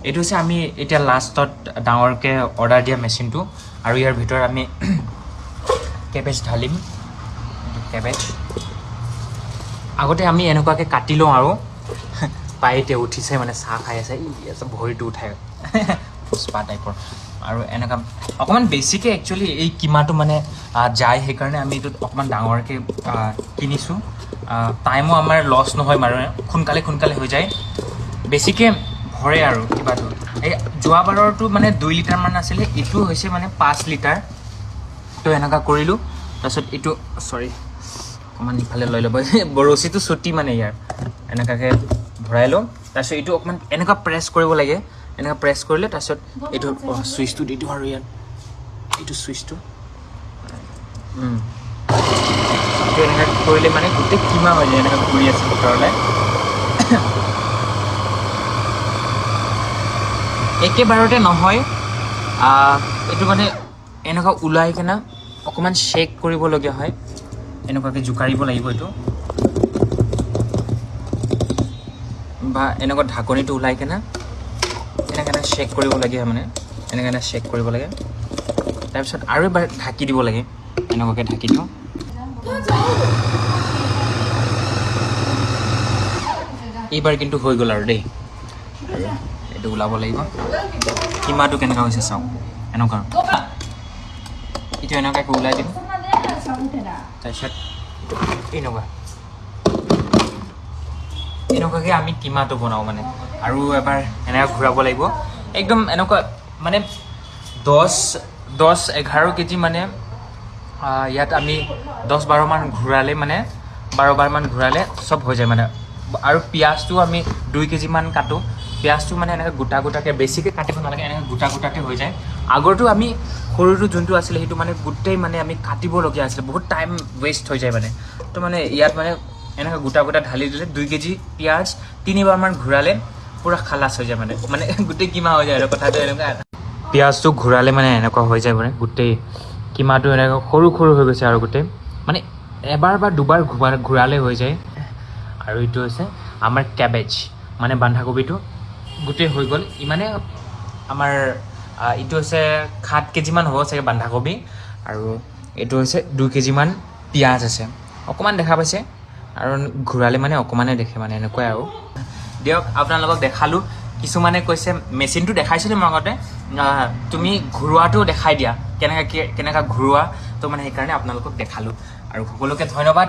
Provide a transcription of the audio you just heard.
এইটো হৈছে আমি এতিয়া লাষ্টত ডাঙৰকৈ অৰ্ডাৰ দিয়া মেচিনটো আৰু ইয়াৰ ভিতৰত আমি কেবেজ ঢালিম কেবেজ আগতে আমি এনেকুৱাকৈ কাটি লওঁ আৰু পাইতে উঠিছে মানে চাহ খাই আছে ভৰিটো উঠাই পুষ্পা টাইপৰ আৰু এনেকুৱা অকণমান বেছিকৈ একচুৱেলি এই কিমাটো মানে যায় সেইকাৰণে আমি এইটোত অকণমান ডাঙৰকৈ কিনিছোঁ টাইমো আমাৰ লছ নহয় মানে সোনকালে হৈ যায় বেছিকৈ ভৰে আৰু কিবাটো এই যোৱাবাৰৰটো মানে 2 লিটাৰমান আছিলে এইটো হৈছে মানে 5 লিটাৰ তো এনেকুৱা কৰিলোঁ তাৰপিছত এইটো চৰি অকণমান ইফালে লৈ ল'ব ৰছীটো চুটি মানে ইয়াৰ এনেকুৱাকৈ ভৰাই লওঁ তাৰপিছত এইটো অকণমান এনেকুৱা প্ৰেছ কৰিব লাগে এনেকুৱা প্ৰেছ কৰিলে তাৰপিছত এইটো চুইচটো দি দিওঁ আৰু ইয়াত এইটো চুইচটো এইটো এনেকৈ কৰিলে মানে গোটেই কিমা হৈ যায় এনেকৈ ঘূৰি আছে ভিতৰলৈ একেবাৰতে নহয় এইটো মানে এনেকুৱা ওলাই কিনে অকণমান শ্বেক কৰিবলগীয়া হয় এনেকুৱাকৈ জোকাৰিব লাগিব এইটো বা এনেকুৱা ঢাকনিটো ওলাই কিনে এনেকৈ শ্বেক কৰিব লাগে মানে এনেকৈ শ্বেক কৰিব লাগে তাৰপিছত আৰু এবাৰ ঢাকি দিব লাগে এনেকুৱাকৈ ঢাকি দিওঁ এইবাৰ কিন্তু হৈ গ'ল আৰু দেই আৰু এইটো ওলাব লাগিব কিমাটো কেনেকুৱা হৈছে চাওঁ এনেকুৱা এইটো এনেকুৱাকৈ ওলাই দিম তাৰপিছত এনেকুৱাকৈ আমি কিমাটো বনাওঁ মানে আৰু এবাৰ এনেকৈ ঘূৰাব লাগিব একদম এনেকুৱা মানে 10-11 কেজি মানে ইয়াত আমি 10-12 মান ঘূৰালে মানে 12 বাৰমান ঘূৰালে চব হৈ যায় মানে আৰু পিঁয়াজটো আমি 2 কেজিমান কাটোঁ পিঁয়াজটো মানে এনেকৈ গোটা গোটাকৈ বেছিকৈ কাটিব নালাগে এনেকৈ গোটা গোটাকৈ হৈ যায় আগৰটো আমি সৰুটো যোনটো আছিলে সেইটো মানে গোটেই মানে আমি কাটিবলগীয়া আছিলে বহুত টাইম ৱেষ্ট হৈ যায় মানে তো মানে ইয়াত মানে এনেকৈ গোটা গোটা ঢালি দিলে 2 কেজি পিঁয়াজ 3 বাৰমান ঘূৰালে পূৰা খালাচ হৈ যায় মানে গোটেই কিমা হৈ যায় আৰু কথাটো এনেকুৱা পিঁয়াজটো ঘূৰালে মানে এনেকুৱা হৈ যায় মানে গোটেই কিমাটো এনেকৈ সৰু হৈ গৈছে আৰু গোটেই মানে এবাৰ বা দুবাৰ ঘূৰালে হৈ যায় আৰু এইটো হৈছে আমাৰ কেবেজ মানে বন্ধাকবিটো গোটেই হৈ গ'ল ইমানে আমাৰ এইটো হৈছে 7 কেজিমান হ'ব চাগে বন্ধাকবি আৰু এইটো হৈছে 2 কেজিমান পিঁয়াজ আছে অকণমান দেখা পাইছে আৰু ঘূৰালে মানে অকণমানে দেখে মানে এনেকুৱাই আৰু দিয়ক আপোনালোকক দেখালোঁ কিছুমানে কৈছে মেচিনটো দেখাইছিলোঁ মই আগতে তুমি ঘূৰোৱাটো দেখাই দিয়া কেনেকৈ ঘূৰোৱা তো মানে সেইকাৰণে আপোনালোকক দেখালোঁ আৰু সকলোকে ধন্যবাদ